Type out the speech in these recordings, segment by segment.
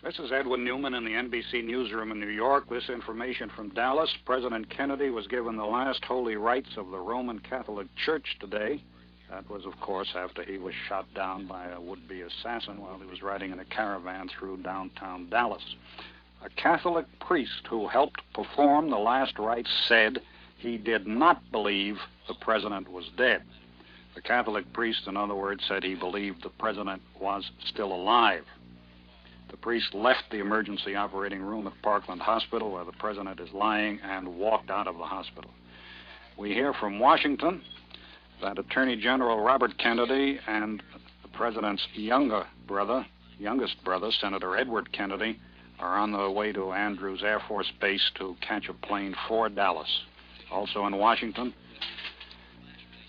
This is Edwin Newman in the NBC newsroom in New York. This information from Dallas. President Kennedy was given the last holy rites of the Roman Catholic Church today. That was, of course, after he was shot down by a would-be assassin while he was riding in a caravan through downtown Dallas. A Catholic priest who helped perform the last rites said he did not believe the president was dead. The Catholic priest, in other words, said he believed the president was still alive. The priest left the emergency operating room at Parkland Hospital, where the president is lying, and walked out of the hospital. We hear from Washington that Attorney General Robert Kennedy and the president's youngest brother, Senator Edward Kennedy, are on their way to Andrews Air Force Base to catch a plane for Dallas. Also in Washington,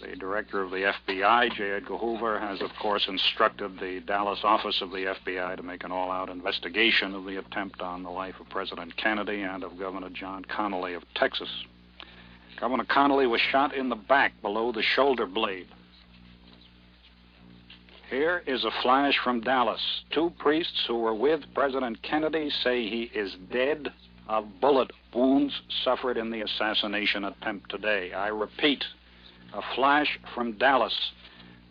the director of the FBI, J. Edgar Hoover, has, of course, instructed the Dallas office of the FBI to make an all-out investigation of the attempt on the life of President Kennedy and of Governor John Connally of Texas. Governor Connally was shot in the back below the shoulder blade. Here is a flash from Dallas. 2 priests who were with President Kennedy say he is dead of bullet wounds suffered in the assassination attempt today. I repeat, a flash from Dallas.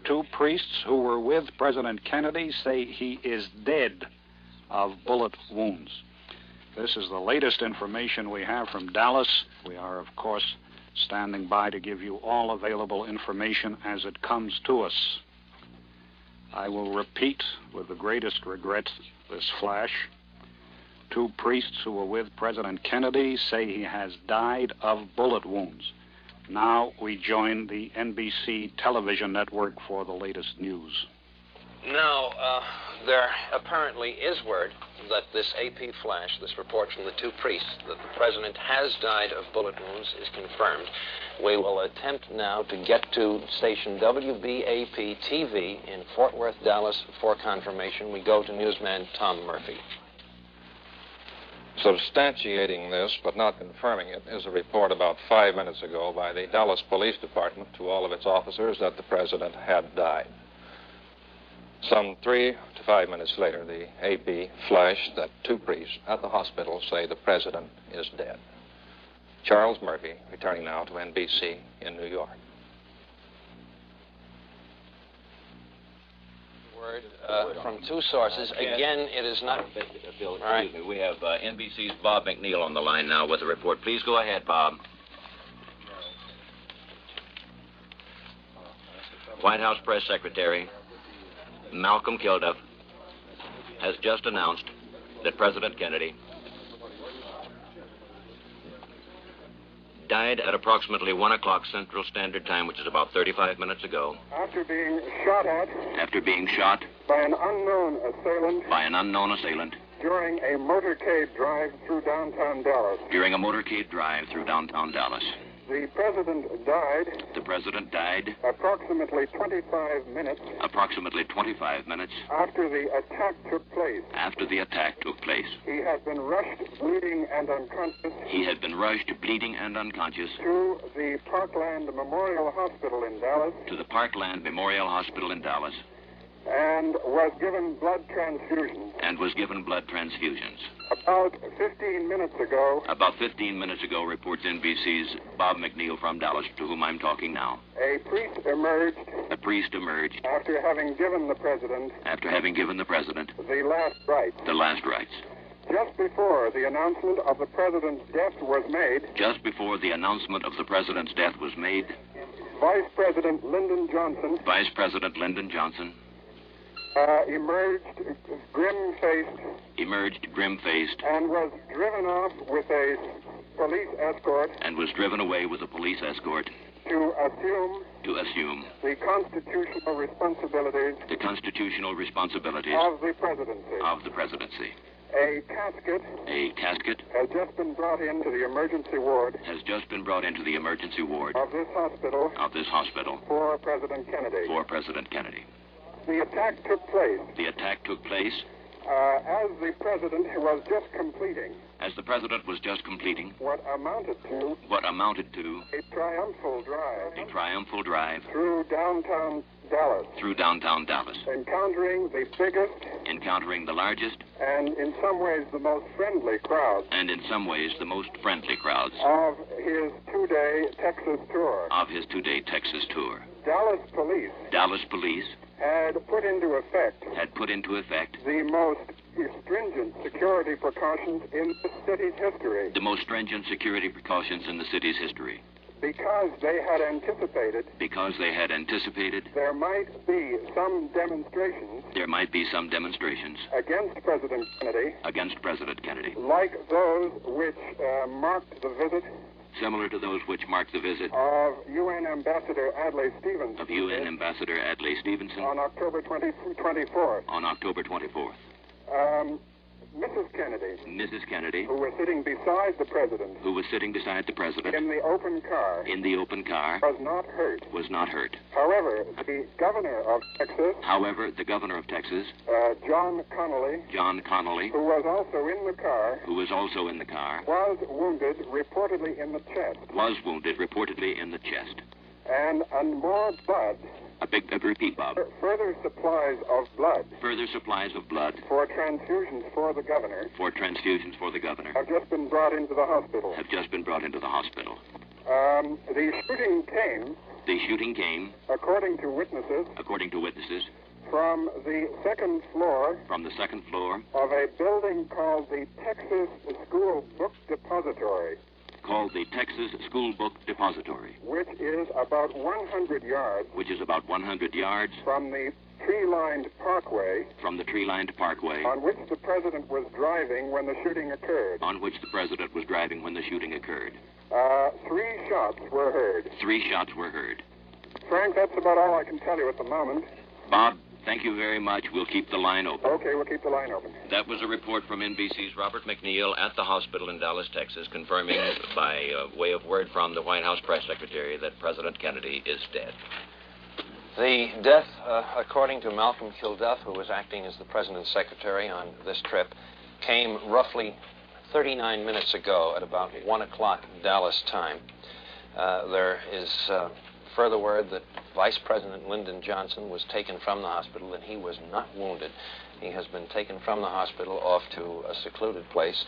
2 priests who were with President Kennedy say he is dead of bullet wounds. This is the latest information we have from Dallas. We are, of course, standing by to give you all available information as it comes to us. I will repeat with the greatest regret this flash. 2 priests who were with President Kennedy say he has died of bullet wounds. Now we join the NBC television network for the latest news. Now, there apparently is word that this AP flash, this report from the 2 priests, that the president has died of bullet wounds, is confirmed. We will attempt now to get to station Wlw-Radio in Fort Worth, Dallas, for confirmation. We go to newsman Tom Murphy. Substantiating this, but not confirming it, is a report about 5 minutes ago by the Dallas Police Department to all of its officers that the president had died. Some 3 to 5 minutes later, the AP flashed that 2 priests at the hospital say the president is dead. Charles Murphy, returning now to NBC in New York. Word from 2 sources. Again, it is not... Bill, excuse me. We have NBC's Bob McNeil on the line now with a report. Please go ahead, Bob. White House Press Secretary Malcolm Kilduff has just announced that President Kennedy died at approximately 1 o'clock Central Standard Time, which is about 35 minutes ago. After being shot at. After being shot. By an unknown assailant. By an unknown assailant. During a motorcade drive through downtown Dallas. During a motorcade drive through downtown Dallas. The president died. The president died. Approximately 25 minutes. Approximately 25 minutes. After the attack took place. After the attack took place. He had been rushed, bleeding and unconscious. He had been rushed, bleeding and unconscious. To the Parkland Memorial Hospital in Dallas. To the Parkland Memorial Hospital in Dallas. And was given blood transfusions. And was given blood transfusions. About 15 minutes ago. About 15 minutes ago, reports NBC's Bob McNeil from Dallas, to whom I'm talking now. A priest emerged. A priest emerged. After having given the president. After having given the president. The last rites. The last rites. Just before the announcement of the president's death was made. Just before the announcement of the president's death was made. Vice President Lyndon Johnson. Vice President Lyndon Johnson. Emerged grim-faced. Emerged grim-faced. And was driven off with a police escort. And was driven away with a police escort. To assume. To assume. The constitutional responsibilities. The constitutional responsibilities. Of the presidency. Of the presidency. A casket. A casket. Has just been brought into the emergency ward. Has just been brought into the emergency ward. Of this hospital. Of this hospital. For President Kennedy. For President Kennedy. The attack took place. The attack took place. As the president was just completing. As the president was just completing. What amounted to. What amounted to. A triumphal drive. A triumphal drive. Through downtown Dallas. Through downtown Dallas. Encountering the biggest. Encountering the largest. and in some ways the most friendly crowds and in some ways the most friendly crowds of his two-day Texas tour. Dallas police had put into effect the most stringent security precautions in the city's history. Because they had anticipated there might be some demonstrations against President Kennedy, like those which marked the visit similar to those which marked the visit of UN Ambassador Adlai Stevenson on October 24th. Mrs. Kennedy, who was sitting beside the president in the open car, was not hurt. However, the governor of Texas, John Connolly, who was also in the car, was wounded reportedly in the chest. And more blood. Repeat, Bob. Further supplies of blood for transfusions for the governor have just been brought into the hospital. The shooting came, according to witnesses, from the second floor of a building called the Texas School Book Depository. Which is about 100 yards from the tree-lined parkway on which the president was driving when the shooting occurred. 3 shots were heard. Frank, that's about all I can tell you at the moment. Bob, thank you very much. We'll keep the line open. Okay, we'll keep the line open. That was a report from NBC's Robert McNeil at the hospital in Dallas, Texas, confirming by way of word from the White House press secretary that President Kennedy is dead. The death, according to Malcolm Kilduff, who was acting as the president's secretary on this trip, came roughly 39 minutes ago at about 1 o'clock Dallas time. There is further word that Vice President Lyndon Johnson was taken from the hospital, and he was not wounded. He has been taken from the hospital off to a secluded place.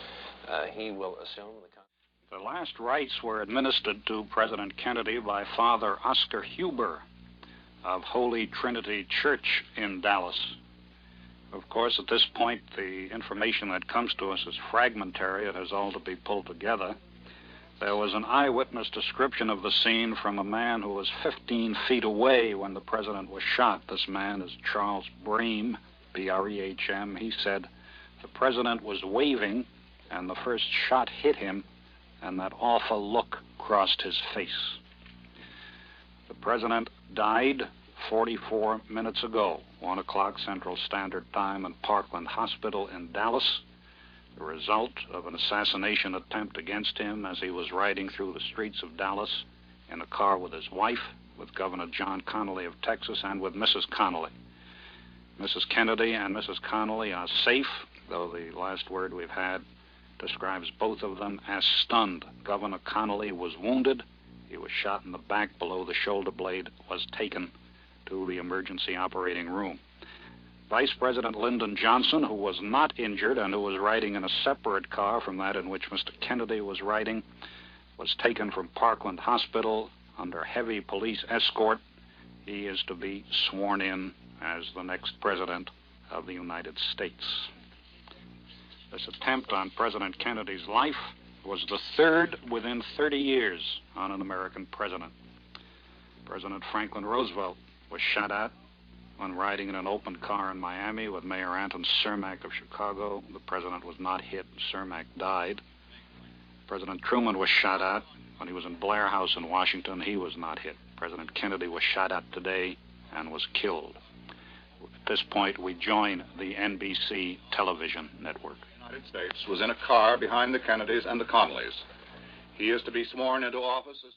He will assume the last rites were administered to President Kennedy by Father Oscar Huber of Holy Trinity Church in Dallas. Of course, at this point, the information that comes to us is fragmentary. It has all to be pulled together. There was an eyewitness description of the scene from a man who was 15 feet away when the president was shot. This man is Charles Brehm, B-R-E-H-M. He said the president was waving, and the first shot hit him, and that awful look crossed his face. The president died 44 minutes ago, 1 o'clock Central Standard Time in Parkland Hospital in Dallas, the result of an assassination attempt against him as he was riding through the streets of Dallas in a car with his wife, with Governor John Connolly of Texas, and with Mrs. Connolly. Mrs. Kennedy and Mrs. Connolly are safe, though the last word we've had describes both of them as stunned. Governor Connolly was wounded. He was shot in the back below the shoulder blade, was taken to the emergency operating room. Vice President Lyndon Johnson, who was not injured and who was riding in a separate car from that in which Mr. Kennedy was riding, was taken from Parkland Hospital under heavy police escort. He is to be sworn in as the next president of the United States. This attempt on President Kennedy's life was the third within 30 years on an American president. President Franklin Roosevelt was shot at when riding in an open car in Miami with Mayor Anton Cermak of Chicago. The president was not hit. Cermak died. President Truman was shot at when he was in Blair House in Washington. He was not hit. President Kennedy was shot at today and was killed. At this point, we join the NBC television network. The United States was in a car behind the Kennedys and the Connollys. He is to be sworn into office as